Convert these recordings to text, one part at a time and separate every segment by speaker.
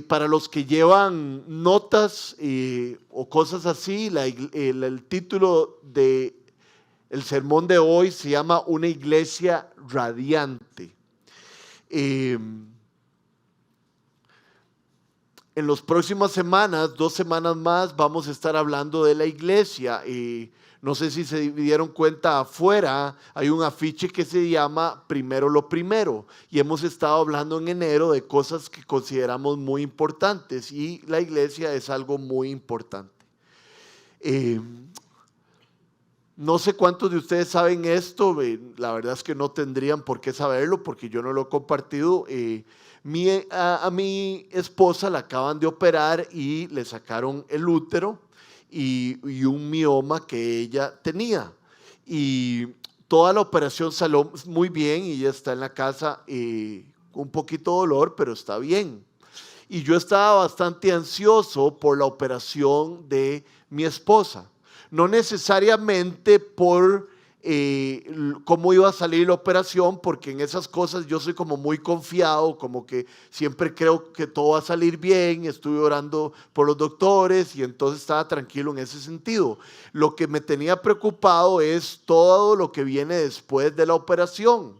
Speaker 1: para los que llevan notas o cosas así, el título del sermón de hoy se llama Una iglesia radiante. En las próximas semanas, 2 semanas más, vamos a estar hablando de la iglesia. No sé si se dieron cuenta, afuera hay un afiche que se llama Primero lo Primero, y hemos estado hablando en enero de cosas que consideramos muy importantes, y la iglesia es algo muy importante. No sé cuántos de ustedes saben esto, la verdad es que no tendrían por qué saberlo porque yo no lo he compartido. A mi esposa la acaban de operar y le sacaron el útero y un mioma que ella tenía. Y toda la operación salió muy bien y ella está en la casa con un poquito de dolor, pero está bien. Y yo estaba bastante ansioso por la operación de mi esposa. No necesariamente por cómo iba a salir la operación, porque en esas cosas yo soy como muy confiado, como que siempre creo que todo va a salir bien. Estuve orando por los doctores y entonces estaba tranquilo en ese sentido. Lo que me tenía preocupado es todo lo que viene después de la operación,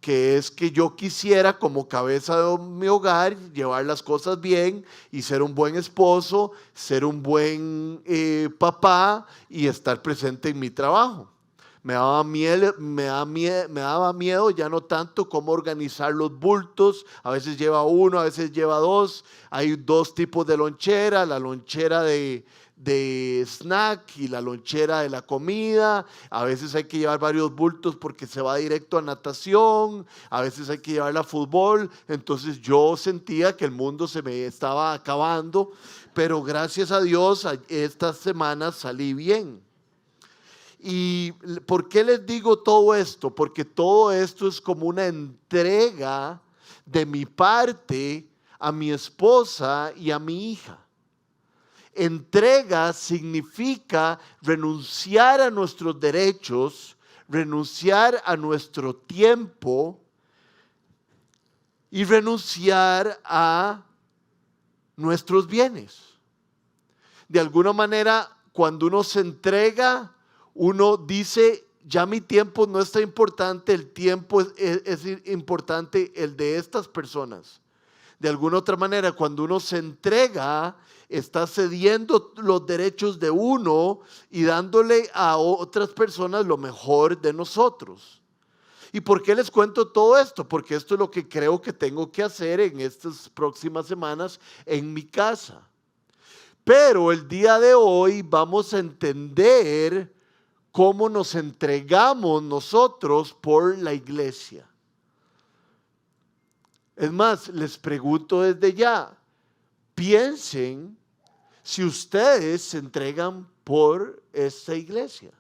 Speaker 1: que es que yo quisiera, como cabeza de mi hogar, llevar las cosas bien y ser un buen esposo, ser un buen papá y estar presente en mi trabajo. Me daba miedo ya no tanto cómo organizar los bultos. A veces lleva uno, a veces lleva dos. Hay 2 tipos de lonchera: la lonchera de snack y la lonchera de la comida. A veces hay que llevar varios bultos porque se va directo a natación, a veces hay que llevarla a fútbol. Entonces yo sentía que el mundo se me estaba acabando, pero gracias a Dios estas semanas salí bien. ¿Y por qué les digo todo esto? Porque todo esto es como una entrega de mi parte a mi esposa y a mi hija. Entrega significa renunciar a nuestros derechos, renunciar a nuestro tiempo y renunciar a nuestros bienes. De alguna manera, cuando uno se entrega, uno dice: ya mi tiempo no está importante, el tiempo es importante el de estas personas. De alguna otra manera, cuando uno se entrega, está cediendo los derechos de uno y dándole a otras personas lo mejor de nosotros. ¿Y por qué les cuento todo esto? Porque esto es lo que creo que tengo que hacer en estas próximas semanas en mi casa. Pero el día de hoy vamos a entender cómo nos entregamos nosotros por la iglesia. Es más, les pregunto desde ya, piensen si ustedes se entregan por esta iglesia.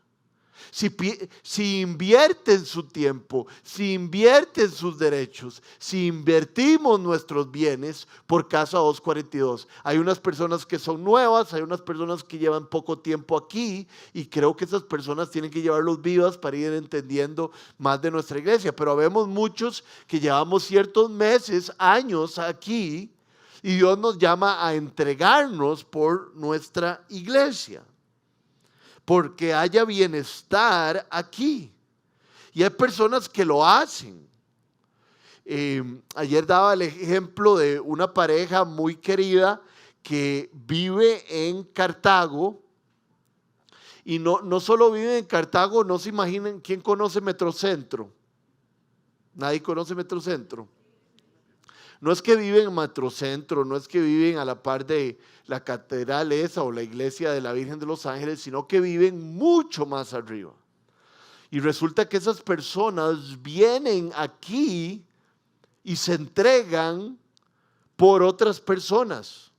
Speaker 1: Si invierten su tiempo, si invierten sus derechos, si invertimos nuestros bienes por Casa 242. Hay unas personas que son nuevas, hay unas personas que llevan poco tiempo aquí, y creo que esas personas tienen que llevarlos vivas para ir entendiendo más de nuestra iglesia. Pero habemos muchos que llevamos ciertos meses, años aquí, y Dios nos llama a entregarnos por nuestra iglesia, porque haya bienestar aquí. Y hay personas que lo hacen. Ayer daba el ejemplo de una pareja muy querida que vive en Cartago. Y no solo vive en Cartago, no se imaginen. ¿Quién conoce Metrocentro? ¿Nadie conoce Metrocentro? No es que viven en Metrocentro, no es que viven a la par de la catedral esa o la iglesia de la Virgen de los Ángeles, sino que viven mucho más arriba. Y resulta que esas personas vienen aquí y se entregan por otras personas.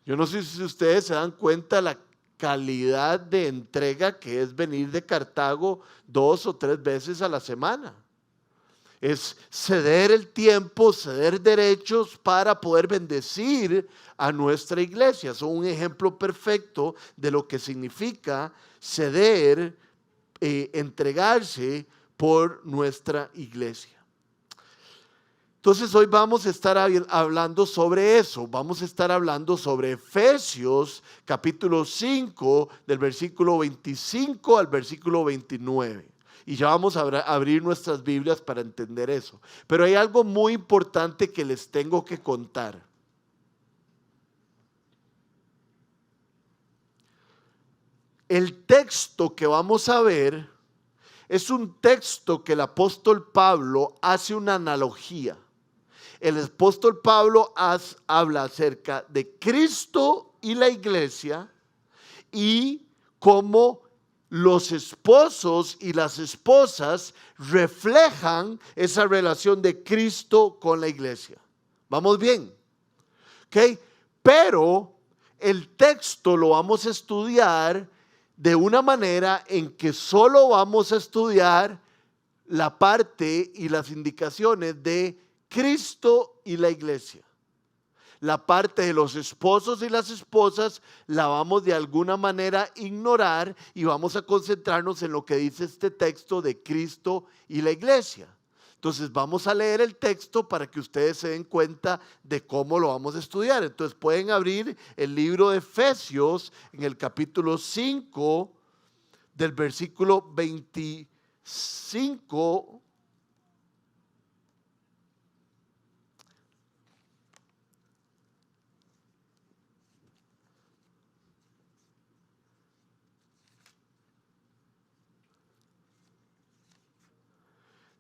Speaker 1: Yo no sé si ustedes se dan cuenta la calidad de entrega que es venir de Cartago 2 o 3 veces a la semana. Es ceder el tiempo, ceder derechos para poder bendecir a nuestra iglesia. Son un ejemplo perfecto de lo que significa ceder, entregarse por nuestra iglesia. Entonces hoy vamos a estar hablando sobre eso. Vamos a estar hablando sobre Efesios capítulo 5 del versículo 25 al versículo 29. Y ya vamos a abrir nuestras Biblias para entender eso. Pero hay algo muy importante que les tengo que contar. El texto que vamos a ver es un texto que el apóstol Pablo hace una analogía. El apóstol Pablo habla acerca de Cristo y la iglesia y cómo los esposos y las esposas reflejan esa relación de Cristo con la iglesia. ¿Vamos bien? ¿Ok? Pero el texto lo vamos a estudiar de una manera en que solo vamos a estudiar la parte y las indicaciones de Cristo y la iglesia. La parte de los esposos y las esposas la vamos de alguna manera ignorar y vamos a concentrarnos en lo que dice este texto de Cristo y la iglesia. Entonces vamos a leer el texto para que ustedes se den cuenta de cómo lo vamos a estudiar. Entonces pueden abrir el libro de Efesios en el capítulo 5 del versículo 25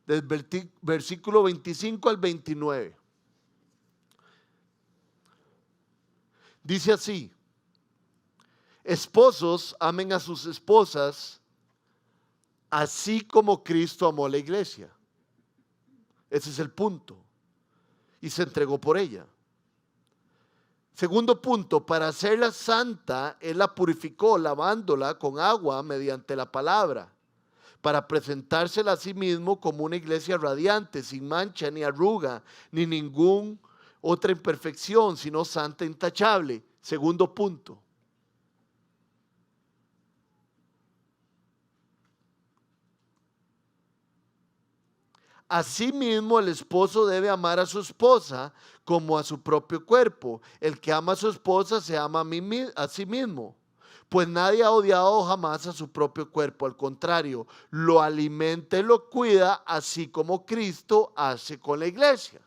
Speaker 1: del versículo 25 al 29. Dice así: esposos, amen a sus esposas, así como Cristo amó a la iglesia. Ese es el punto. Y se entregó por ella. Segundo punto, para hacerla santa, Él la purificó lavándola con agua mediante la palabra, para presentársela a sí mismo como una iglesia radiante, sin mancha ni arruga, ni ninguna otra imperfección, sino santa e intachable. Segundo punto. Asimismo, el esposo debe amar a su esposa como a su propio cuerpo. El que ama a su esposa se ama a sí mismo. Pues nadie ha odiado jamás a su propio cuerpo, al contrario, lo alimenta y lo cuida, así como Cristo hace con la iglesia.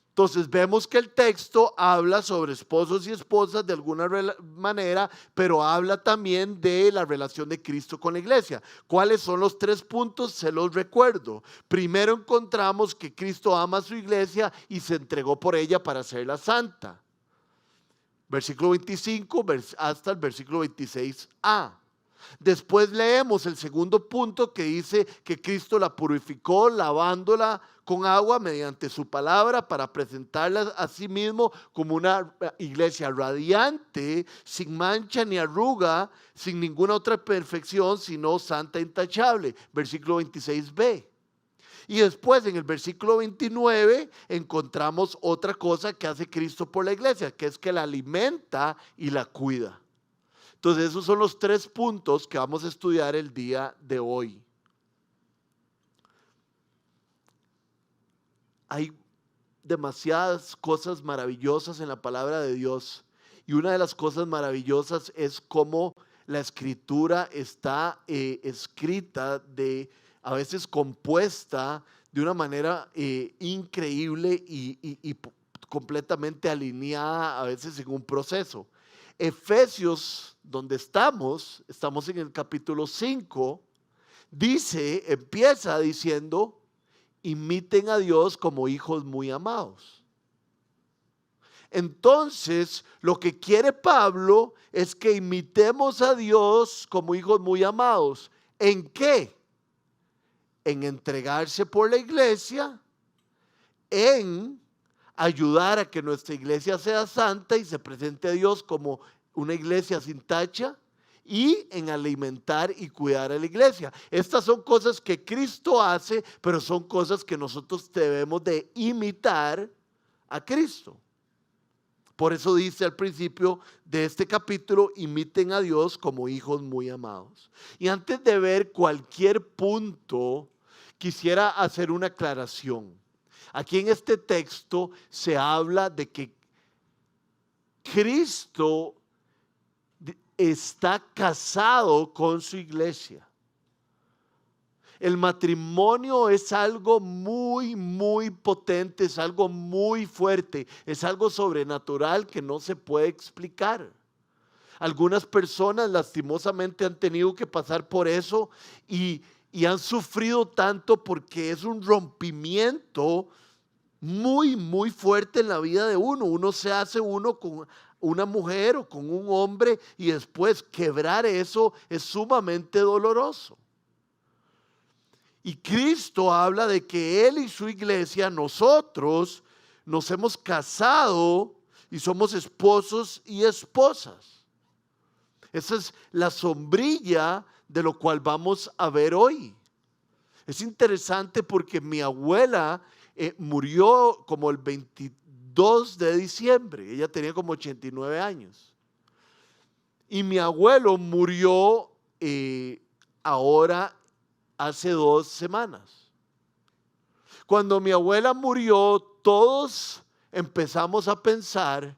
Speaker 1: Entonces vemos que el texto habla sobre esposos y esposas de alguna manera, pero habla también de la relación de Cristo con la iglesia. ¿Cuáles son los 3 puntos? Se los recuerdo. Primero encontramos que Cristo ama a su iglesia y se entregó por ella para hacerla santa. Versículo 25 hasta el versículo 26a. Después leemos el segundo punto que dice que Cristo la purificó lavándola con agua mediante su palabra para presentarla a sí mismo como una iglesia radiante, sin mancha ni arruga, sin ninguna otra perfección, sino santa e intachable. Versículo 26b. Y después en el versículo 29 encontramos otra cosa que hace Cristo por la iglesia, que es que la alimenta y la cuida. Entonces esos son los 3 puntos que vamos a estudiar el día de hoy. Hay demasiadas cosas maravillosas en la palabra de Dios y una de las cosas maravillosas es cómo la escritura está escrita a veces compuesta de una manera increíble y completamente alineada a veces en un proceso. Efesios, donde estamos en el capítulo 5, empieza diciendo, imiten a Dios como hijos muy amados. Entonces, lo que quiere Pablo es que imitemos a Dios como hijos muy amados. ¿En qué? En entregarse por la iglesia, en ayudar a que nuestra iglesia sea santa y se presente a Dios como una iglesia sin tacha, y en alimentar y cuidar a la iglesia. Estas son cosas que Cristo hace, pero son cosas que nosotros debemos de imitar a Cristo. Por eso dice al principio de este capítulo, imiten a Dios como hijos muy amados. Y antes de ver cualquier punto, quisiera hacer una aclaración. Aquí en este texto se habla de que Cristo está casado con su iglesia. El matrimonio es algo muy, muy potente, es algo muy fuerte, es algo sobrenatural que no se puede explicar. Algunas personas lastimosamente han tenido que pasar por eso y han sufrido tanto porque es un rompimiento muy, muy fuerte en la vida de uno. Uno se hace uno con una mujer o con un hombre y después quebrar eso es sumamente doloroso. Y Cristo habla de que Él y su iglesia, nosotros, nos hemos casado y somos esposos y esposas. Esa es la sombrilla de lo cual vamos a ver hoy. Es interesante porque mi abuela murió como el 22 de diciembre. Ella tenía como 89 años. Y mi abuelo murió ahora hace 2 semanas. Cuando mi abuela murió, todos empezamos a pensar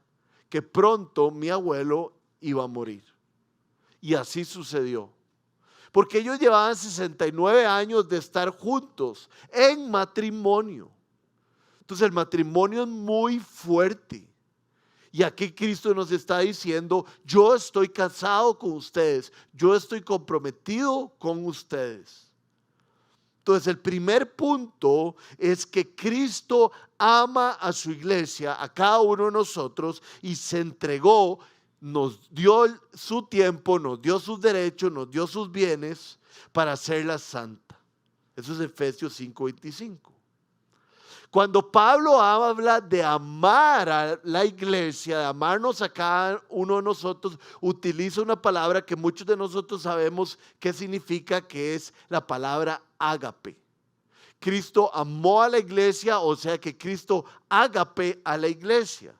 Speaker 1: que pronto mi abuelo iba a morir. Y así sucedió. Porque ellos llevaban 69 años de estar juntos en matrimonio. Entonces el matrimonio es muy fuerte. Y aquí Cristo nos está diciendo, yo estoy casado con ustedes, yo estoy comprometido con ustedes. Entonces el primer punto es que Cristo ama a su iglesia, a cada uno de nosotros, y se entregó, nos dio su tiempo, nos dio sus derechos, nos dio sus bienes para hacerla santa. Eso es Efesios 5:25. Cuando Pablo habla de amar a la iglesia, de amarnos a cada uno de nosotros, utiliza una palabra que muchos de nosotros sabemos qué significa, que es la palabra ágape. Cristo amó a la iglesia, o sea que Cristo ágape a la iglesia.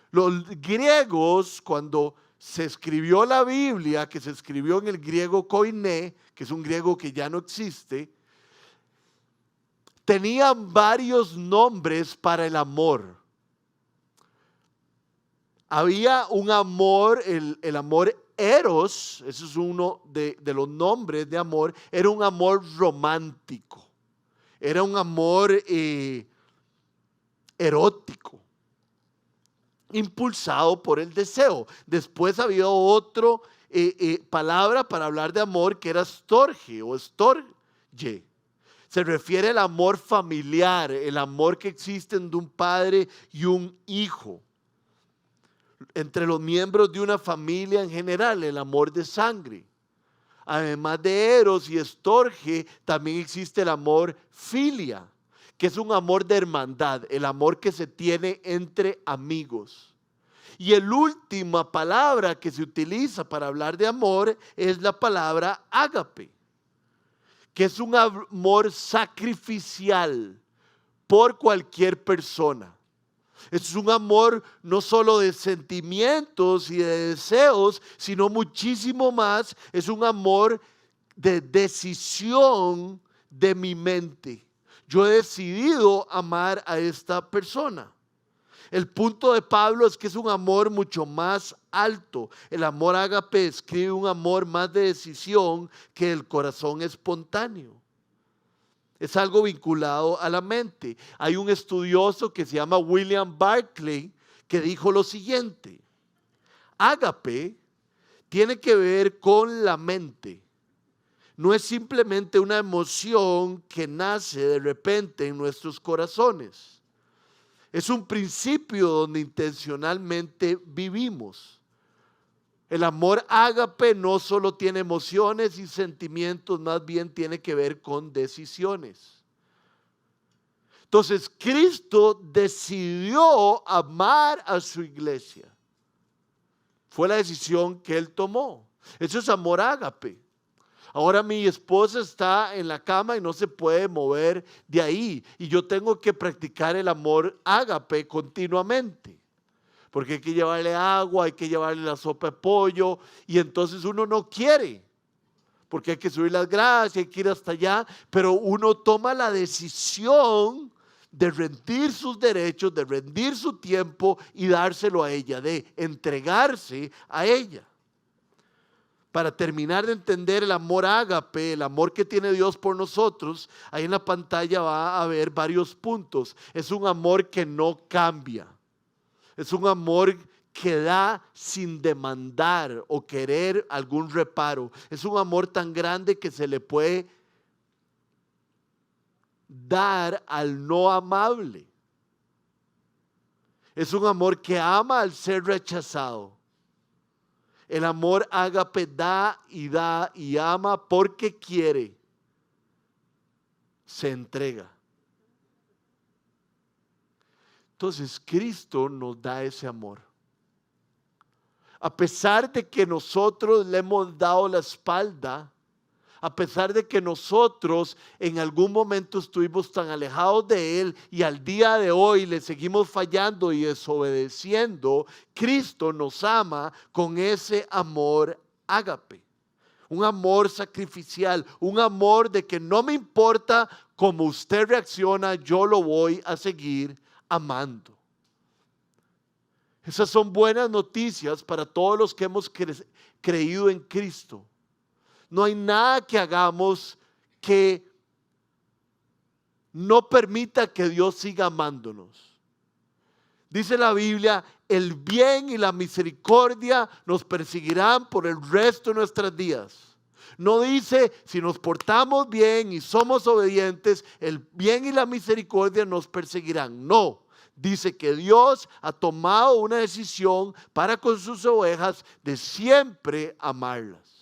Speaker 1: Los griegos, cuando se escribió la Biblia, que se escribió en el griego koiné, que es un griego que ya no existe, tenían varios nombres para el amor. Había un amor, el amor eros, ese es uno de los nombres de amor, era un amor romántico, era un amor erótico, impulsado por el deseo. Después había otra palabra para hablar de amor que era storge o storge. Se refiere al amor familiar, el amor que existe entre un padre y un hijo, entre los miembros de una familia en general, el amor de sangre. Además de eros y estorge, también existe el amor filia, que es un amor de hermandad, el amor que se tiene entre amigos. Y la última palabra que se utiliza para hablar de amor es la palabra ágape, que es un amor sacrificial por cualquier persona. Es un amor no solo de sentimientos y de deseos, sino muchísimo más. Es un amor de decisión de mi mente. Yo he decidido amar a esta persona. El punto de Pablo es que es un amor mucho más alto. El amor ágape describe un amor más de decisión que el corazón espontáneo. Es algo vinculado a la mente. Hay un estudioso que se llama William Barclay que dijo lo siguiente: ágape tiene que ver con la mente. No es simplemente una emoción que nace de repente en nuestros corazones. Es un principio donde intencionalmente vivimos. El amor ágape no solo tiene emociones y sentimientos, más bien tiene que ver con decisiones. Entonces, Cristo decidió amar a su iglesia. Fue la decisión que Él tomó. Eso es amor ágape. Ahora mi esposa está en la cama y no se puede mover de ahí. Y yo tengo que practicar el amor ágape continuamente. Porque hay que llevarle agua, hay que llevarle la sopa de pollo. Y entonces uno no quiere. Porque hay que subir las gradas, hay que ir hasta allá. Pero uno toma la decisión de rendir sus derechos, de rendir su tiempo y dárselo a ella, de entregarse a ella. Para terminar de entender el amor ágape, el amor que tiene Dios por nosotros, ahí en la pantalla va a haber varios puntos. Es un amor que no cambia. Es un amor que da sin demandar o querer algún reparo. Es un amor tan grande que se le puede dar al no amable. Es un amor que ama al ser rechazado. El amor ágape da y ama porque quiere. Se entrega. Entonces Cristo nos da ese amor. A pesar de que nosotros le hemos dado la espalda, a pesar de que nosotros en algún momento estuvimos tan alejados de Él y al día de hoy le seguimos fallando y desobedeciendo, Cristo nos ama con ese amor ágape. Un amor sacrificial, un amor de que no me importa cómo usted reacciona, yo lo voy a seguir amando. Esas son buenas noticias para todos los que hemos creído en Cristo. No hay nada que hagamos que no permita que Dios siga amándonos. Dice la Biblia, el bien y la misericordia nos perseguirán por el resto de nuestros días. No dice, si nos portamos bien y somos obedientes, el bien y la misericordia nos perseguirán. No, dice que Dios ha tomado una decisión para con sus ovejas de siempre amarlas.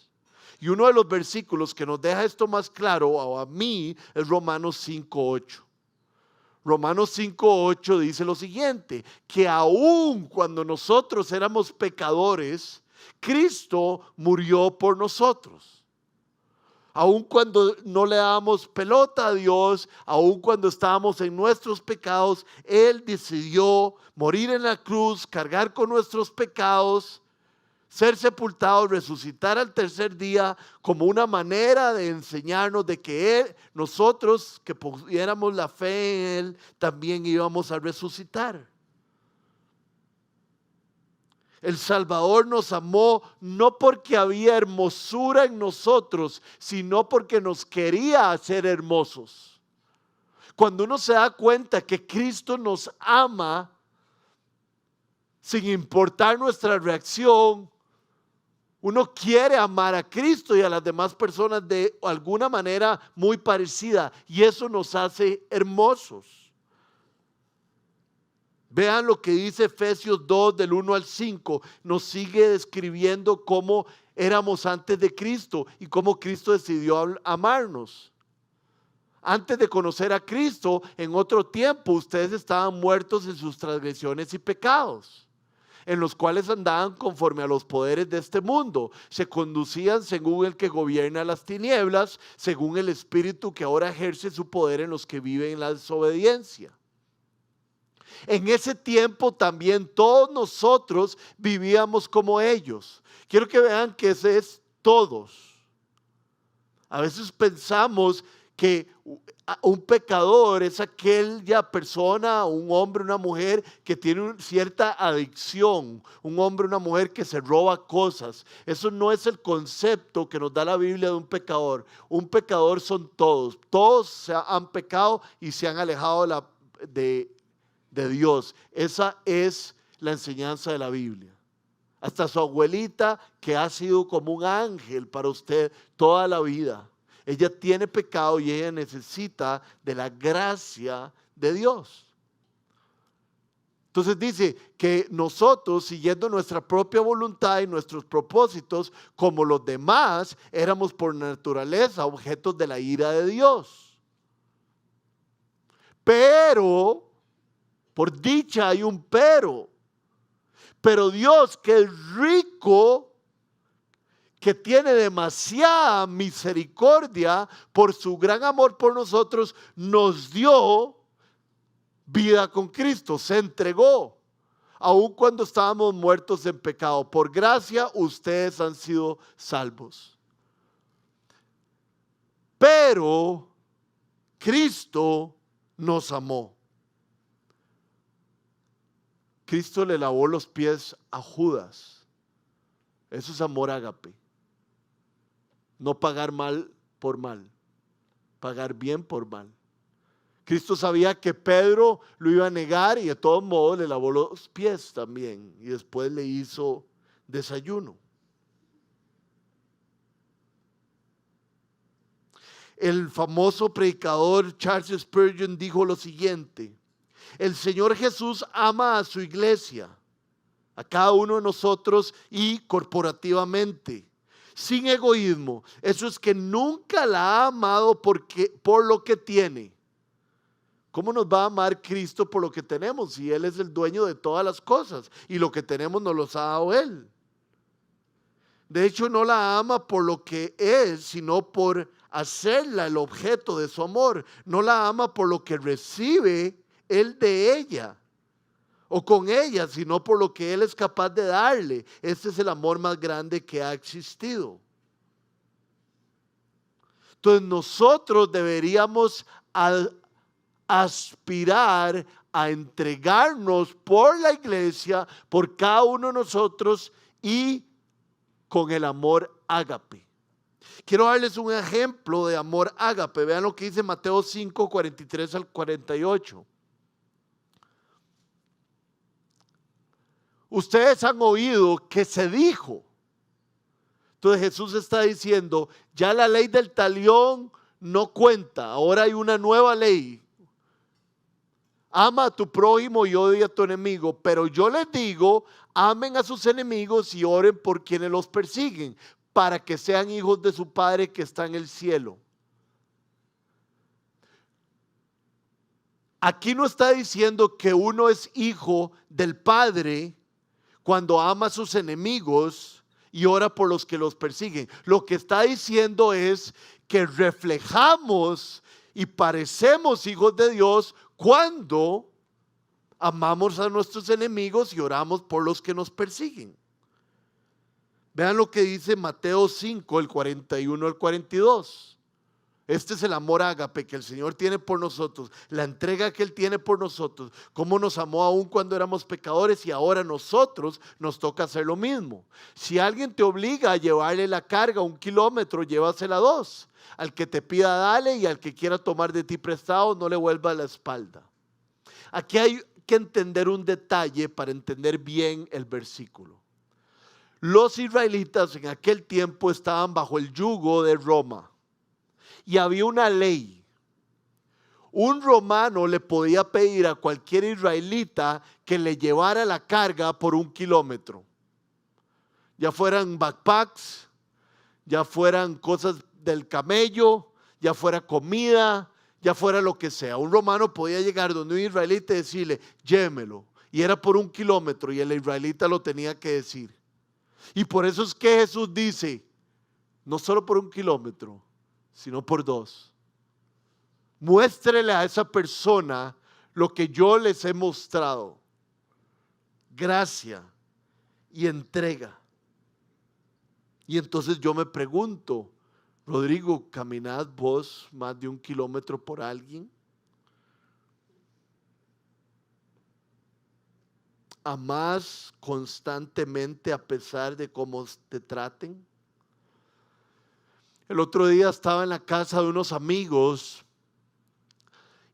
Speaker 1: Y uno de los versículos que nos deja esto más claro a mí es Romanos 5:8. Romanos 5:8 dice lo siguiente, que aun cuando nosotros éramos pecadores, Cristo murió por nosotros. Aun cuando no le dábamos pelota a Dios, aun cuando estábamos en nuestros pecados, Él decidió morir en la cruz, cargar con nuestros pecados, ser sepultado, resucitar al tercer día como una manera de enseñarnos de que nosotros que pusiéramos la fe en Él, también íbamos a resucitar. El Salvador nos amó no porque había hermosura en nosotros, sino porque nos quería hacer hermosos. Cuando uno se da cuenta que Cristo nos ama, sin importar nuestra reacción, uno quiere amar a Cristo y a las demás personas de alguna manera muy parecida, y eso nos hace hermosos. Vean lo que dice Efesios 2 del 1 al 5. Nos sigue describiendo cómo éramos antes de Cristo y cómo Cristo decidió amarnos. Antes de conocer a Cristo, en otro tiempo, ustedes estaban muertos en sus transgresiones y pecados, en los cuales andaban conforme a los poderes de este mundo. Se conducían según el que gobierna las tinieblas, según el espíritu que ahora ejerce su poder en los que viven en la desobediencia. En ese tiempo también todos nosotros vivíamos como ellos. Quiero que vean que ese es todos. A veces pensamos que un pecador es aquella persona, un hombre, una mujer que tiene cierta adicción, un hombre, una mujer que se roba cosas. Eso no es el concepto que nos da la Biblia de un pecador. Un pecador son todos. Todos se han pecado y se han alejado de Dios. Esa es la enseñanza de la Biblia. Hasta su abuelita, que ha sido como un ángel para usted toda la vida, ella tiene pecado y ella necesita de la gracia de Dios. Entonces dice que nosotros, siguiendo nuestra propia voluntad y nuestros propósitos, como los demás, éramos por naturaleza objetos de la ira de Dios. Pero, por dicha hay un pero. Pero Dios, que es rico, que tiene demasiada misericordia por su gran amor por nosotros, nos dio vida con Cristo, se entregó, aun cuando estábamos muertos en pecado. Por gracia ustedes han sido salvos. Pero Cristo nos amó. Cristo le lavó los pies a Judas. Eso es amor ágape. No pagar mal por mal, pagar bien por mal. Cristo sabía que Pedro lo iba a negar y de todos modos le lavó los pies también y después le hizo desayuno. El famoso predicador Charles Spurgeon dijo lo siguiente: el Señor Jesús ama a su iglesia, a cada uno de nosotros y corporativamente, sin egoísmo. Eso es que nunca la ha amado por lo que tiene. ¿Cómo nos va a amar Cristo por lo que tenemos si Él es el dueño de todas las cosas y lo que tenemos nos los ha dado Él? De hecho, no la ama por lo que es, sino por hacerla el objeto de su amor. No la ama por lo que recibe Él de ella o con ella, sino por lo que Él es capaz de darle. Este es el amor más grande que ha existido. Entonces nosotros deberíamos aspirar a entregarnos por la iglesia, por cada uno de nosotros y con el amor ágape. Quiero darles un ejemplo de amor ágape. Vean lo que dice Mateo 5, 43 al 48. Ustedes han oído que se dijo. Entonces Jesús está diciendo, ya la ley del talión no cuenta, ahora hay una nueva ley. Ama a tu prójimo y odia a tu enemigo, pero yo les digo, amen a sus enemigos y oren por quienes los persiguen, para que sean hijos de su Padre que está en el cielo. Aquí no está diciendo que uno es hijo del Padre cuando ama a sus enemigos y ora por los que los persiguen. Lo que está diciendo es que reflejamos y parecemos hijos de Dios cuando amamos a nuestros enemigos y oramos por los que nos persiguen. Vean lo que dice Mateo 5, el 41 al 42. Este es el amor ágape que el Señor tiene por nosotros, la entrega que Él tiene por nosotros, cómo nos amó aún cuando éramos pecadores y ahora nosotros nos toca hacer lo mismo. Si alguien te obliga a llevarle la carga 1 kilómetro, llévasela 2. Al que te pida, dale, y al que quiera tomar de ti prestado, no le vuelva la espalda. Aquí hay que entender un detalle para entender bien el versículo. Los israelitas en aquel tiempo estaban bajo el yugo de Roma y había una ley. Un romano le podía pedir a cualquier israelita que le llevara la carga por 1 kilómetro. Ya fueran backpacks, ya fueran cosas del camello, ya fuera comida, ya fuera lo que sea. Un romano podía llegar donde un israelita y decirle, llévemelo. Y era por 1 kilómetro y el israelita lo tenía que decir. Y por eso es que Jesús dice, no solo por 1 kilómetro, sino por 2. Muéstrele a esa persona lo que yo les he mostrado. Gracia y entrega. Y entonces yo me pregunto, Rodrigo, ¿caminad vos más de 1 kilómetro por alguien? ¿Amás constantemente a pesar de cómo te traten? El otro día estaba en la casa de unos amigos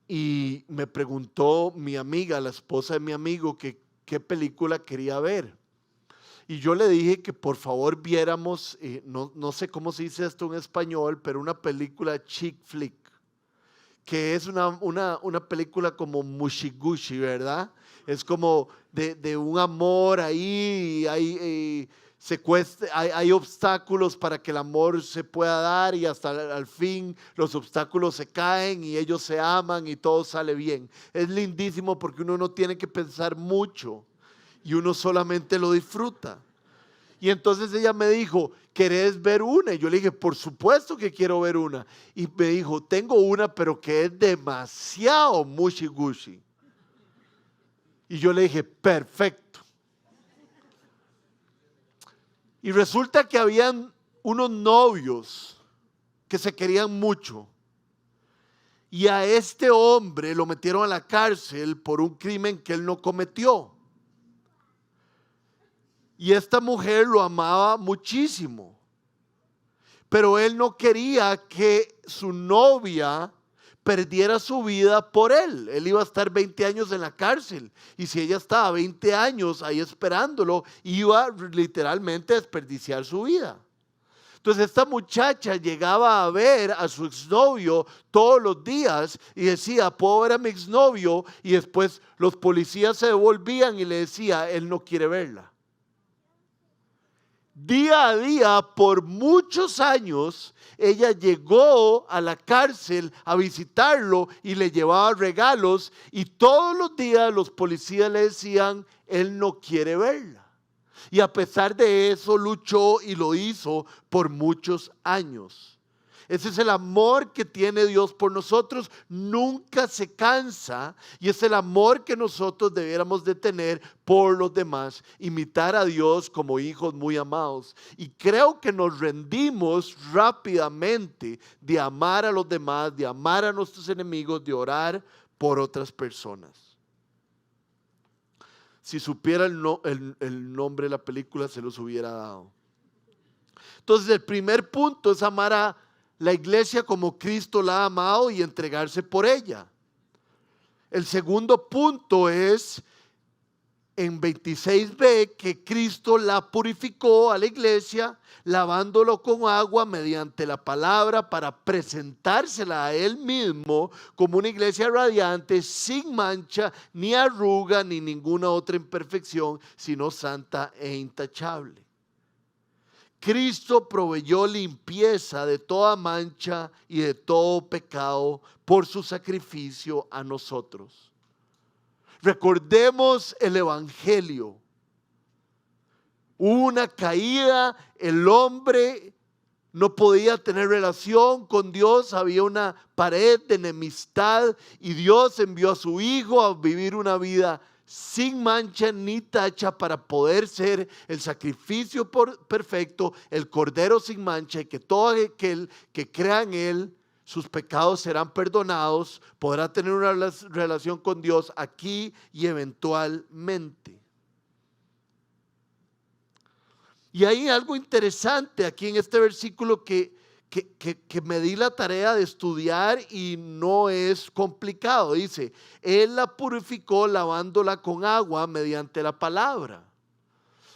Speaker 1: y me preguntó mi amiga, la esposa de mi amigo, que qué película quería ver. Y yo le dije que por favor viéramos, no sé cómo se dice esto en español, pero una película chick flick, que es una película como mushigushi, ¿verdad? Es como de un amor ahí, hay obstáculos para que el amor se pueda dar y hasta al fin los obstáculos se caen y ellos se aman y todo sale bien. Es lindísimo porque uno no tiene que pensar mucho y uno solamente lo disfruta. Y entonces ella me dijo, ¿querés ver una? Y yo le dije, por supuesto que quiero ver una. Y me dijo, tengo una, pero que es demasiado mushy-gushy. Y yo le dije, perfecto. Y resulta que habían unos novios que se querían mucho. Y a este hombre lo metieron a la cárcel por un crimen que él no cometió. Y esta mujer lo amaba muchísimo. Pero él no quería que su novia perdiera su vida por él. Él iba a estar 20 años en la cárcel. Y si ella estaba 20 años ahí esperándolo, iba literalmente a desperdiciar su vida. Entonces esta muchacha llegaba a ver a su exnovio todos los días y decía, puedo ver a mi exnovio, y después los policías se devolvían y le decía, él no quiere verla. Día a día, por muchos años, ella llegó a la cárcel a visitarlo y le llevaba regalos, y todos los días los policías le decían, él no quiere verla. Y a pesar de eso luchó y lo hizo por muchos años. Ese es el amor que tiene Dios por nosotros. Nunca se cansa, y es el amor que nosotros debiéramos de tener por los demás. Imitar a Dios como hijos muy amados. Y creo que nos rendimos rápidamente de amar a los demás, de amar a nuestros enemigos, de orar por otras personas. Si supiera el nombre de la película, se los hubiera dado. Entonces, el primer punto es amar a la iglesia como Cristo la ha amado y entregarse por ella. El segundo punto es en 26b, que Cristo la purificó a la iglesia, lavándolo con agua mediante la palabra, para presentársela a él mismo como una iglesia radiante, sin mancha, ni arruga, ni ninguna otra imperfección, sino santa e intachable. Cristo proveyó limpieza de toda mancha y de todo pecado por su sacrificio a nosotros. Recordemos el evangelio. Hubo una caída, el hombre no podía tener relación con Dios, había una pared de enemistad, y Dios envió a su Hijo a vivir una vida sin mancha ni tacha para poder ser el sacrificio perfecto, el cordero sin mancha, y que todo aquel que crea en él, sus pecados serán perdonados, podrá tener una relación con Dios aquí y eventualmente. Y hay algo interesante aquí en este versículo que me di la tarea de estudiar, y no es complicado. Dice, Él la purificó lavándola con agua mediante la palabra.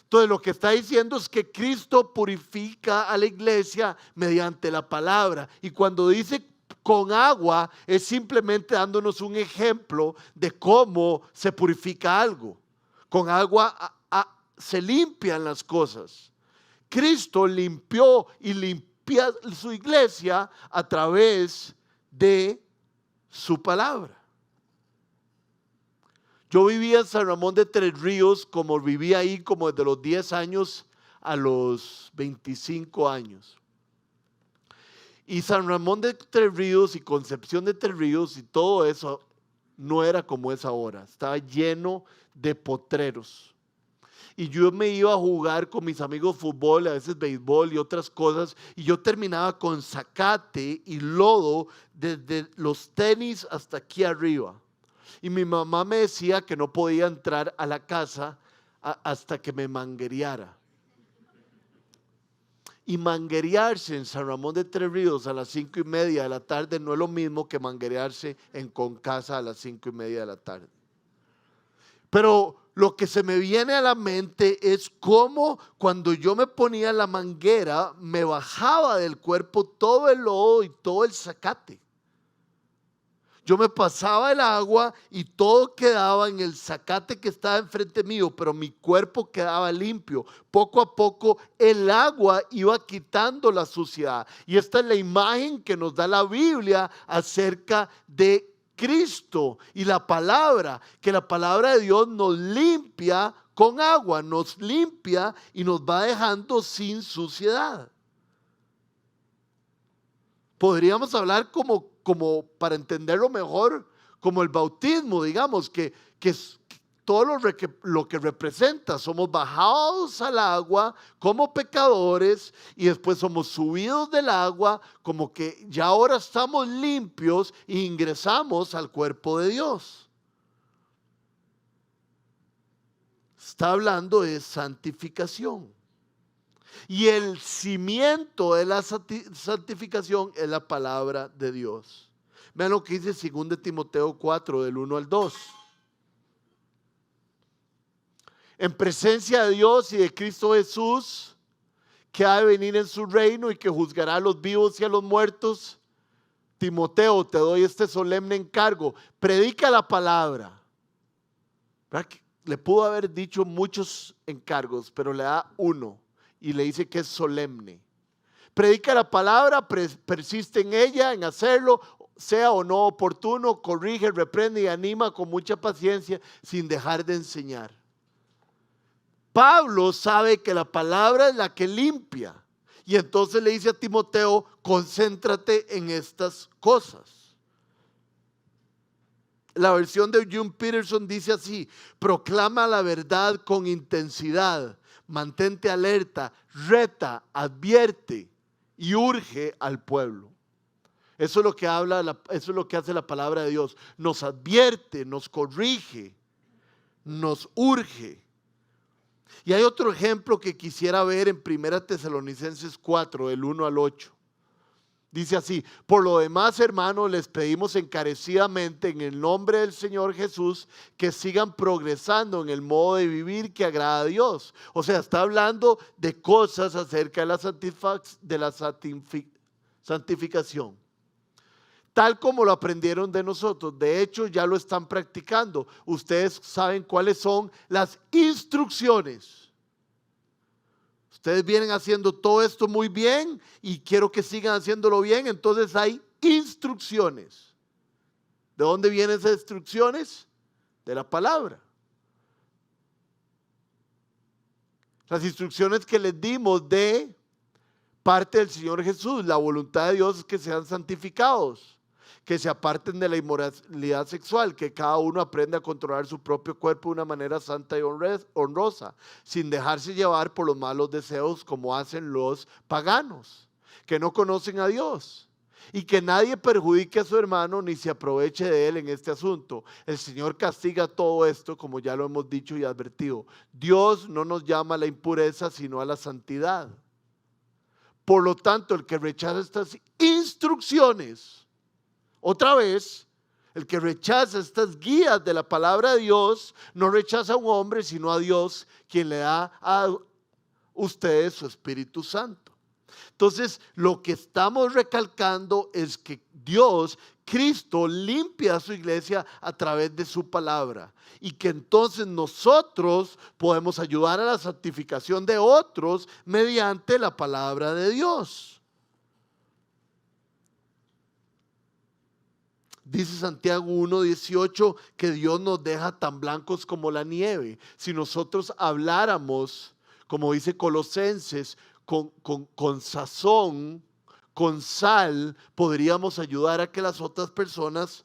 Speaker 1: Entonces lo que está diciendo es que Cristo purifica a la iglesia mediante la palabra. Y cuando dice con agua, es simplemente dándonos un ejemplo de cómo se purifica algo. Con agua se limpian las cosas. Cristo limpió y limpia su iglesia a través de su palabra. Yo vivía en San Ramón de Tres Ríos, como vivía ahí como desde los 10 años a los 25 años. Y San Ramón de Tres Ríos y Concepción de Tres Ríos y todo eso no era como es ahora. Estaba lleno de potreros. Y yo me iba a jugar con mis amigos fútbol, a veces béisbol y otras cosas, y yo terminaba con zacate y lodo desde los tenis hasta aquí arriba. Y mi mamá me decía que no podía entrar a la casa hasta que me manguereara. Y manguerearse en San Ramón de Tres Ríos a las 5:30 de la tarde no es lo mismo que manguerearse en Concasa a las 5:30 de la tarde. Pero lo que se me viene a la mente es cómo cuando yo me ponía la manguera, me bajaba del cuerpo todo el lodo y todo el zacate. Yo me pasaba el agua y todo quedaba en el zacate que estaba enfrente mío, pero mi cuerpo quedaba limpio. Poco a poco el agua iba quitando la suciedad. Y esta es la imagen que nos da la Biblia acerca de Cristo y la palabra, que la palabra de Dios nos limpia con agua, nos limpia y nos va dejando sin suciedad. Podríamos hablar como para entenderlo mejor, como el bautismo, digamos, que es todo lo que representa. Somos bajados al agua como pecadores y después somos subidos del agua como que ya ahora estamos limpios e ingresamos al cuerpo de Dios. Está hablando de santificación. Y el cimiento de la santificación es la palabra de Dios. Vean lo que dice 2 Timoteo 4, del 1 al 2. En presencia de Dios y de Cristo Jesús, que ha de venir en su reino y que juzgará a los vivos y a los muertos, Timoteo, te doy este solemne encargo: predica la palabra. ¿Verdad? Le pudo haber dicho muchos encargos, pero le da uno y le dice que es solemne. Predica la palabra, persiste en ella, en hacerlo, sea o no oportuno, corrige, reprende y anima con mucha paciencia, sin dejar de enseñar. Pablo sabe que la palabra es la que limpia, y entonces le dice a Timoteo: concéntrate en estas cosas. La versión de Eugene Peterson dice así: proclama la verdad con intensidad, mantente alerta, reta, advierte y urge al pueblo. Eso es lo que eso es lo que hace la palabra de Dios. Nos advierte, nos corrige, nos urge. Y hay otro ejemplo que quisiera ver en 1 Tesalonicenses 4, del 1 al 8. Dice así: por lo demás, hermanos, les pedimos encarecidamente en el nombre del Señor Jesús que sigan progresando en el modo de vivir que agrada a Dios. O sea, está hablando de cosas acerca de la santificación, tal como lo aprendieron de nosotros. De hecho, ya lo están practicando. Ustedes saben cuáles son las instrucciones. Ustedes vienen haciendo todo esto muy bien y quiero que sigan haciéndolo bien. Entonces hay instrucciones. ¿De dónde vienen esas instrucciones? De la palabra. Las instrucciones que les dimos de parte del Señor Jesús. La voluntad de Dios es que sean santificados, que se aparten de la inmoralidad sexual, que cada uno aprenda a controlar su propio cuerpo de una manera santa y honrosa, sin dejarse llevar por los malos deseos como hacen los paganos, que no conocen a Dios, y que nadie perjudique a su hermano ni se aproveche de él en este asunto. El Señor castiga todo esto, como ya lo hemos dicho y advertido. Dios no nos llama a la impureza, sino a la santidad. Por lo tanto, el que rechaza estas instrucciones, otra vez, el que rechaza estas guías de la palabra de Dios, no rechaza a un hombre, sino a Dios, quien le da a ustedes su Espíritu Santo. Entonces, lo que estamos recalcando es que Dios, Cristo, limpia a su iglesia a través de su palabra, y que entonces nosotros podemos ayudar a la santificación de otros mediante la palabra de Dios. Dice Santiago 1:18 que Dios nos deja tan blancos como la nieve. Si nosotros habláramos, como dice Colosenses, con sazón, con sal, podríamos ayudar a que las otras personas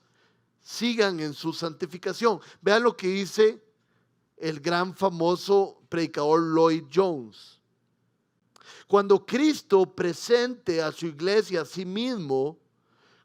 Speaker 1: sigan en su santificación. Vean lo que dice el gran famoso predicador Lloyd Jones. Cuando Cristo presente a su iglesia a sí mismo,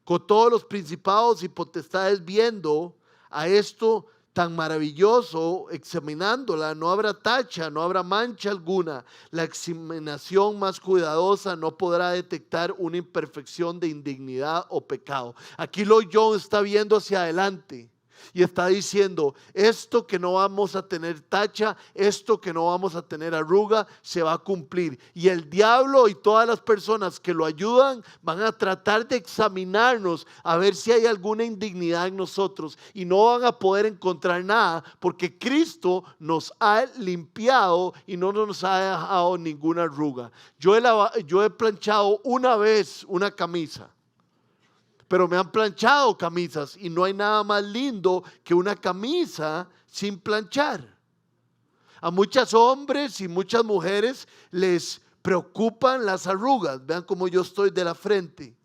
Speaker 1: con todos los principados y potestades viendo a esto tan maravilloso, examinándola, no habrá tacha, no habrá mancha alguna. La examinación más cuidadosa no podrá detectar una imperfección de indignidad o pecado. Aquí Lloyd Jones está viendo hacia adelante y está diciendo: esto que no vamos a tener tacha, esto que no vamos a tener arruga, se va a cumplir. Y el diablo y todas las personas que lo ayudan van a tratar de examinarnos a ver si hay alguna indignidad en nosotros, y no van a poder encontrar nada, porque Cristo nos ha limpiado y no nos ha dejado ninguna arruga. Yo he planchado una vez una camisa, pero me han planchado camisas, y no hay nada más lindo que una camisa sin planchar. A muchos hombres y muchas mujeres les preocupan las arrugas. Vean cómo yo estoy de la frente.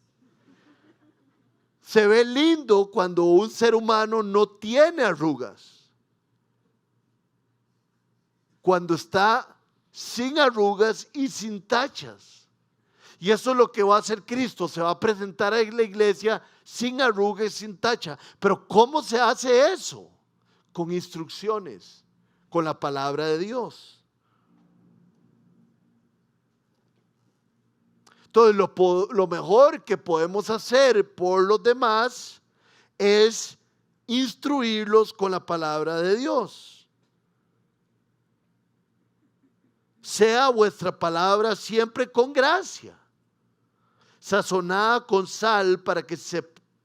Speaker 1: Se ve lindo cuando un ser humano no tiene arrugas. Cuando está sin arrugas y sin tachas. Y eso es lo que va a hacer Cristo. Se va a presentar a la iglesia sin arruga y sin tacha. Pero ¿cómo se hace eso? Con instrucciones, con la palabra de Dios. Entonces, lo mejor que podemos hacer por los demás es instruirlos con la palabra de Dios. Sea vuestra palabra siempre con gracia, sazonada con sal, para que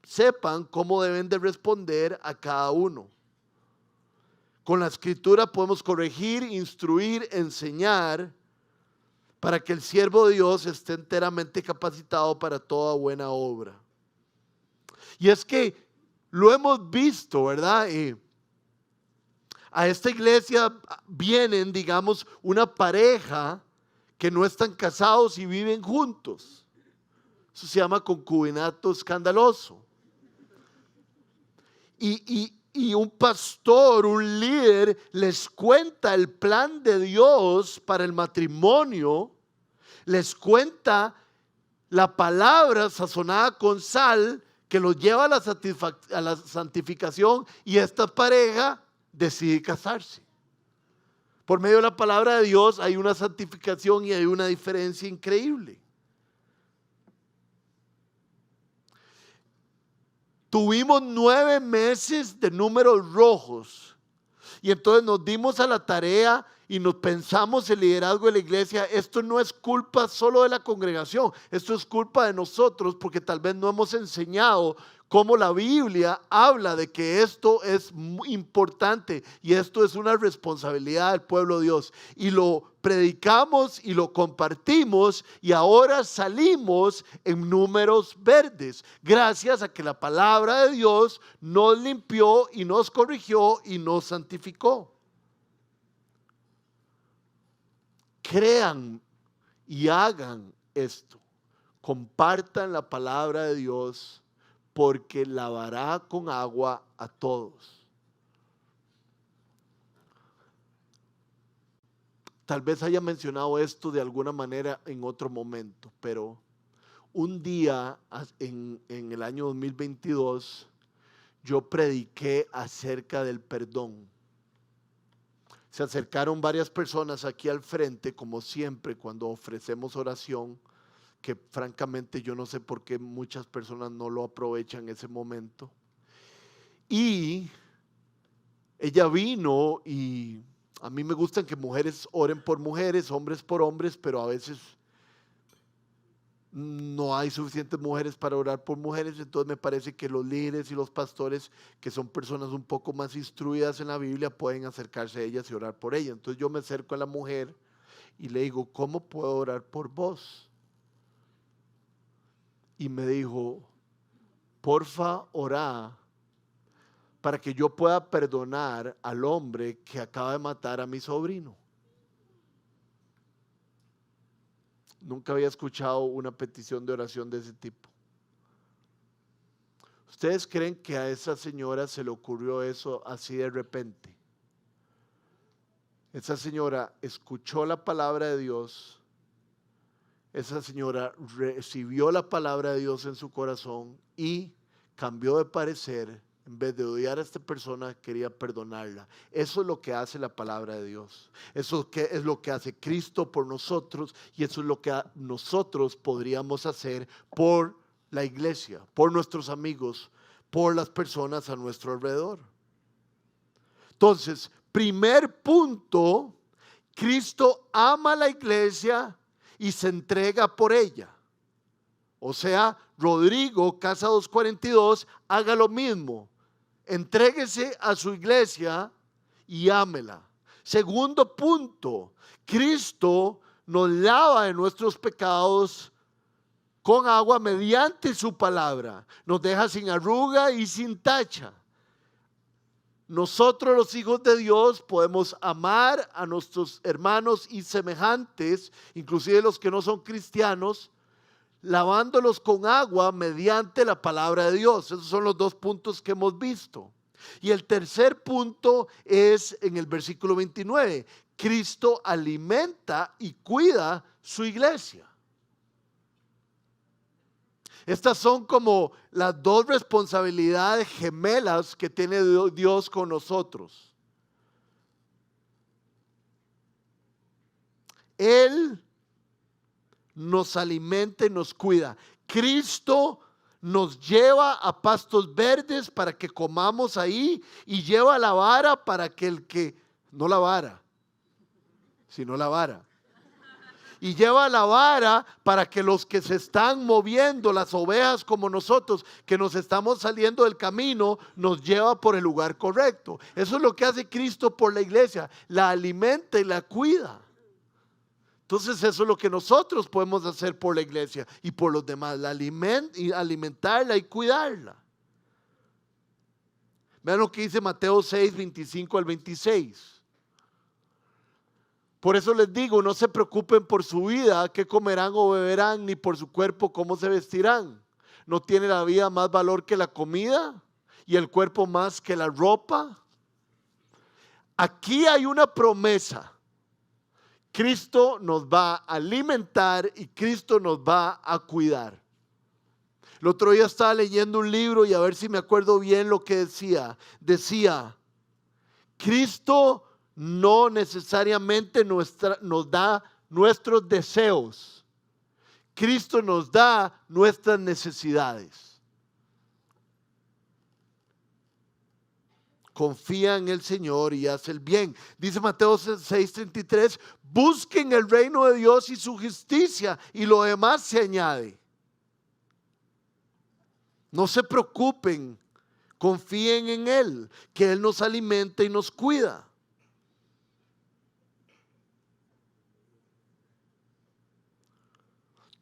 Speaker 1: sepan cómo deben de responder a cada uno. Con la escritura podemos corregir, instruir, enseñar, para que el siervo de Dios esté enteramente capacitado para toda buena obra. Y es que lo hemos visto, ¿verdad? A esta iglesia vienen, digamos, una pareja que no están casados y viven juntos. Eso se llama concubinato escandaloso. Y un pastor, un líder, les cuenta el plan de Dios para el matrimonio, les cuenta la palabra sazonada con sal que los lleva a la santificación, y esta pareja decide casarse. Por medio de la palabra de Dios hay una santificación y hay una diferencia increíble. Tuvimos 9 meses de números rojos y entonces nos dimos a la tarea y nos pensamos el liderazgo de la iglesia. Esto no es culpa solo de la congregación, esto es culpa de nosotros, porque tal vez no hemos enseñado cómo la Biblia habla de que esto es muy importante y esto es una responsabilidad del pueblo de Dios. Y lo predicamos y lo compartimos y ahora salimos en números verdes, gracias a que la palabra de Dios nos limpió y nos corrigió y nos santificó. Crean y hagan esto. Compartan la palabra de Dios, porque lavará con agua a todos. Tal vez haya mencionado esto de alguna manera en otro momento, pero un día en el año 2022 yo prediqué acerca del perdón. Se acercaron varias personas aquí al frente, como siempre cuando ofrecemos oración, que francamente yo no sé por qué muchas personas no lo aprovechan en ese momento. Y ella vino, y a mí me gustan que mujeres oren por mujeres, hombres por hombres, pero a veces no hay suficientes mujeres para orar por mujeres. Entonces me parece que los líderes y los pastores, que son personas un poco más instruidas en la Biblia, pueden acercarse a ellas y orar por ellas. Entonces yo me acerco a la mujer y le digo: ¿cómo puedo orar por vos? Y me dijo: porfa, orá para que yo pueda perdonar al hombre que acaba de matar a mi sobrino. Nunca había escuchado una petición de oración de ese tipo. ¿Ustedes creen que a esa señora se le ocurrió eso así de repente? Esa señora escuchó la palabra de Dios. Esa señora recibió la palabra de Dios en su corazón y cambió de parecer. En vez de odiar a esta persona, quería perdonarla. Eso es lo que hace la palabra de Dios. Eso es lo que hace Cristo por nosotros, y eso es lo que nosotros podríamos hacer por la iglesia, por nuestros amigos, por las personas a nuestro alrededor. Entonces, primer punto: Cristo ama a la iglesia y se entrega por ella. O sea, Rodrigo, Casa 242, haga lo mismo. Entréguese a su iglesia y ámela. Segundo punto: Cristo nos lava de nuestros pecados con agua mediante su palabra. Nos deja sin arruga y sin tacha. Nosotros, los hijos de Dios, podemos amar a nuestros hermanos y semejantes, inclusive los que no son cristianos, lavándolos con agua mediante la palabra de Dios. Esos son los 2 puntos que hemos visto. Y el tercer punto es en el versículo 29. Cristo alimenta y cuida su iglesia. Estas son como las 2 responsabilidades gemelas que tiene Dios con nosotros. Él nos alimenta y nos cuida. Cristo nos lleva a pastos verdes para que comamos ahí y lleva la vara para que el que, no la vara, sino la vara. Y lleva la vara para que los que se están moviendo, las ovejas como nosotros, que nos estamos saliendo del camino, nos lleva por el lugar correcto. Eso es lo que hace Cristo por la iglesia, la alimenta y la cuida. Entonces eso es lo que nosotros podemos hacer por la iglesia y por los demás, alimentarla y cuidarla. Vean lo que dice Mateo 6, 25 al 26. Por eso les digo, no se preocupen por su vida, qué comerán o beberán, ni por su cuerpo, cómo se vestirán. ¿No tiene la vida más valor que la comida y el cuerpo más que la ropa? Aquí hay una promesa. Cristo nos va a alimentar y Cristo nos va a cuidar. El otro día estaba leyendo un libro y a ver si me acuerdo bien lo que decía. Decía, Cristo no necesariamente nos da nuestros deseos. Cristo nos da nuestras necesidades. Confía en el Señor y haz el bien. Dice Mateo 6:33, busquen el reino de Dios y su justicia y lo demás se añade. No se preocupen, confíen en Él, que Él nos alimenta y nos cuida.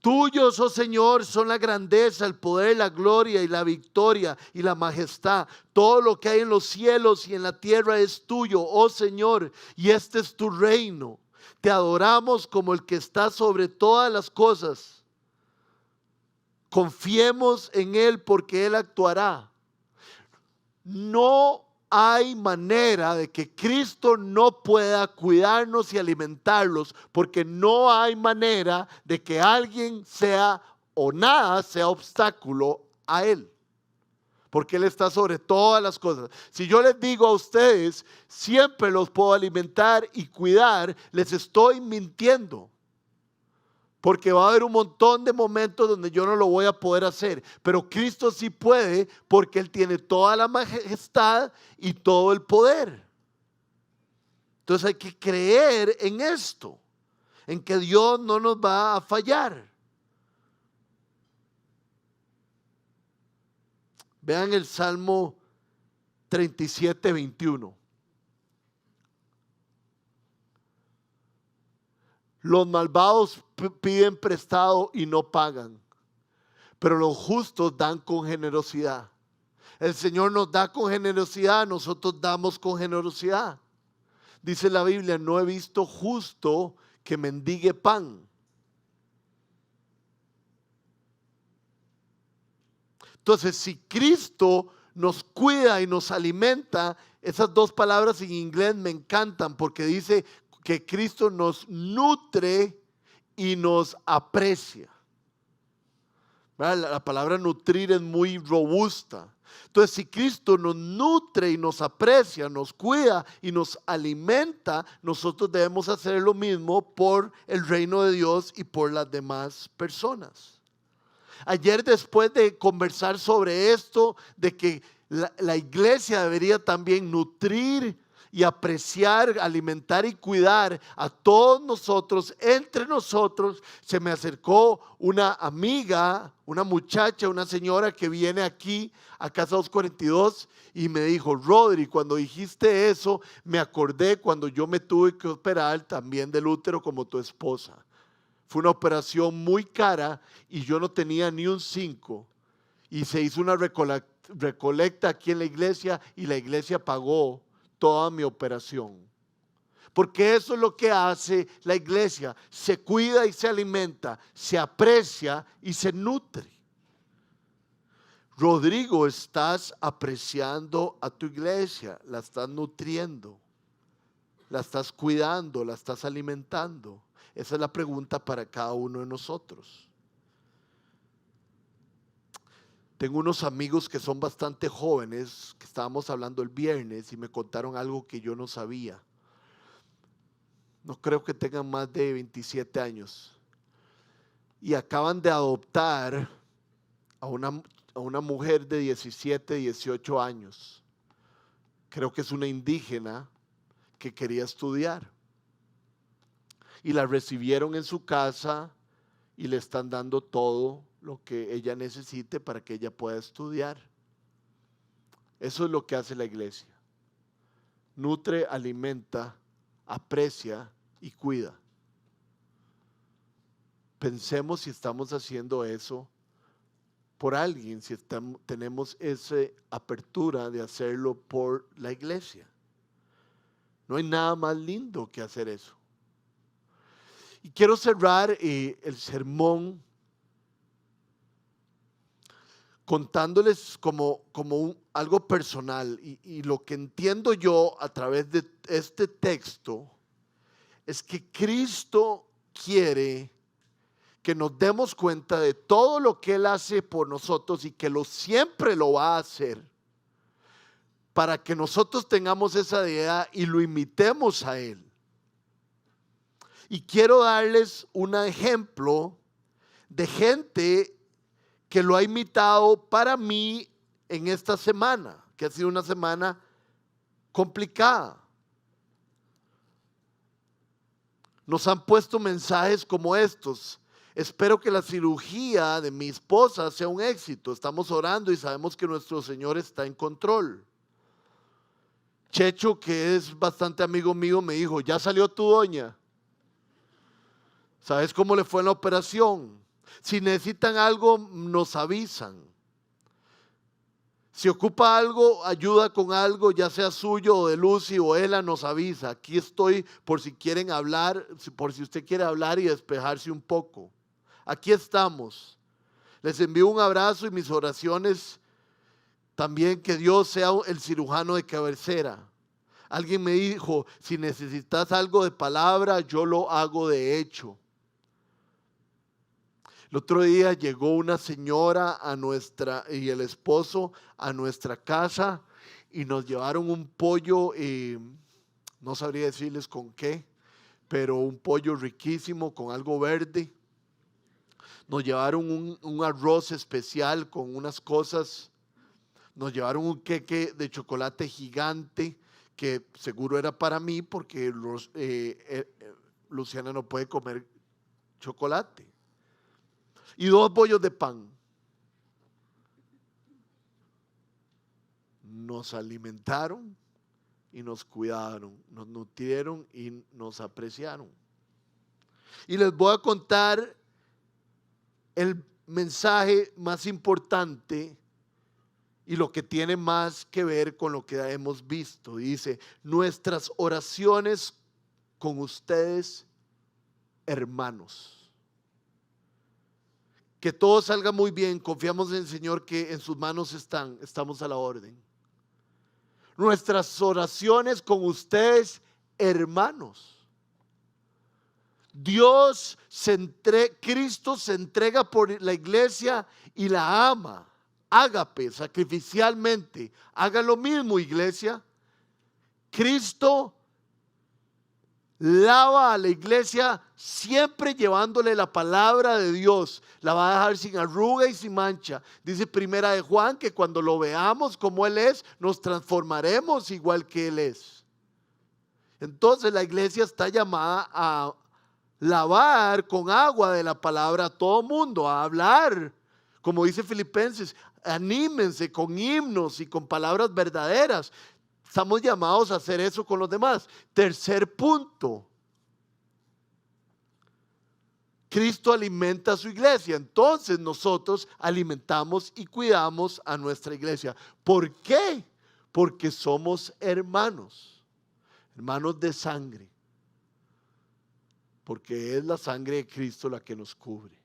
Speaker 1: Tuyos, oh Señor, son la grandeza, el poder, la gloria y la victoria y la majestad. Todo lo que hay en los cielos y en la tierra es tuyo, oh Señor, y este es tu reino. Te adoramos como el que está sobre todas las cosas. Confiemos en Él porque Él actuará. No hay manera de que Cristo no pueda cuidarnos y alimentarlos, porque no hay manera de que alguien sea o nada sea obstáculo a Él, porque Él está sobre todas las cosas. Si yo les digo a ustedes, siempre los puedo alimentar y cuidar, les estoy mintiendo. Porque va a haber un montón de momentos donde yo no lo voy a poder hacer. Pero Cristo sí puede porque Él tiene toda la majestad y todo el poder. Entonces hay que creer en esto. En que Dios no nos va a fallar. Vean el Salmo 37, 21. Los malvados piden prestado y no pagan, pero los justos dan con generosidad. El Señor nos da con generosidad, nosotros damos con generosidad. Dice la Biblia, no he visto justo que mendigue pan. Entonces, si Cristo nos cuida y nos alimenta, esas dos palabras en inglés me encantan porque dice que Cristo nos nutre y nos aprecia. La palabra nutrir es muy robusta. Entonces, si Cristo nos nutre y nos aprecia, nos cuida y nos alimenta, nosotros debemos hacer lo mismo por el reino de Dios y por las demás personas. Ayer, después de conversar sobre esto, de que la iglesia debería también nutrir y apreciar, alimentar y cuidar a todos nosotros, entre nosotros, se me acercó una amiga, una muchacha, una señora que viene aquí a Casa 242 y me dijo, Rodri, cuando dijiste eso, me acordé cuando yo me tuve que operar también del útero como tu esposa. Fue una operación muy cara y yo no tenía ni un 5 y se hizo una recolecta aquí en la iglesia y la iglesia pagó toda mi operación. Porque eso es lo que hace la iglesia. Se cuida y se alimenta, se aprecia y se nutre. Rodrigo, ¿estás apreciando a tu iglesia? ¿La estás nutriendo? ¿La estás cuidando? ¿La estás alimentando? Esa es la pregunta para cada uno de nosotros. Tengo unos amigos que son bastante jóvenes, que estábamos hablando el viernes y me contaron algo que yo no sabía. no creo que tengan más de 27 años, y acaban de adoptar a una mujer de 17, 18 años. Creo que es una indígena que quería estudiar. Y la recibieron en su casa y le están dando todo lo que ella necesite para que ella pueda estudiar. Eso es lo que hace la iglesia. Nutre, alimenta, aprecia y cuida. Pensemos si estamos haciendo eso por alguien, si tenemos esa apertura de hacerlo por la iglesia. No hay nada más lindo que hacer eso. Y quiero cerrar el sermón contándoles como algo personal. Y lo que entiendo yo a través de este texto es que Cristo quiere que nos demos cuenta de todo lo que Él hace por nosotros y que siempre lo va a hacer, para que nosotros tengamos esa idea y lo imitemos a Él. Y quiero darles un ejemplo de gente que lo ha imitado para mí en esta semana, que ha sido una semana complicada. Nos han puesto mensajes como estos: espero que la cirugía de mi esposa sea un éxito. Estamos orando y sabemos que nuestro Señor está en control. Checho, que es bastante amigo mío, me dijo: ¿ya salió tu doña? ¿Sabes cómo le fue en la operación? Si necesitan algo, nos avisan. Si ocupa algo, ayuda con algo, ya sea suyo o de Lucy o Ela, nos avisa. Aquí estoy por si quieren hablar, por si usted quiere hablar y despejarse un poco. Aquí estamos. Les envío un abrazo y mis oraciones también, que Dios sea el cirujano de cabecera. Alguien me dijo: si necesitas algo de palabra, yo lo hago de hecho. El otro día llegó una señora y el esposo a nuestra casa y nos llevaron un pollo, no sabría decirles con qué, pero un pollo riquísimo con algo verde. Nos llevaron un arroz especial con unas cosas. Nos llevaron un queque de chocolate gigante que seguro era para mí porque Luciana no puede comer chocolate. Y 2 bollos de pan. Nos alimentaron y nos cuidaron, nos nutrieron y nos apreciaron. Y les voy a contar el mensaje más importante y lo que tiene más que ver con lo que hemos visto. Dice: nuestras oraciones con ustedes, hermanos. Que todo salga muy bien, confiamos en el Señor, que en sus manos estamos a la orden. Nuestras oraciones con ustedes, hermanos. Cristo se entrega por la iglesia y la ama, ágape, sacrificialmente. Haga lo mismo, iglesia. Cristo lava a la iglesia siempre llevándole la palabra de Dios. La va a dejar sin arruga y sin mancha. Dice Primera de Juan que cuando lo veamos como Él es, nos transformaremos igual que Él es. Entonces la iglesia está llamada a lavar con agua de la palabra a todo mundo, a hablar, como dice Filipenses, anímense con himnos y con palabras verdaderas. Estamos llamados a hacer eso con los demás. Tercer punto: Cristo alimenta a su iglesia. Entonces nosotros alimentamos y cuidamos a nuestra iglesia. ¿Por qué? Porque somos hermanos, hermanos de sangre. Porque es la sangre de Cristo la que nos cubre.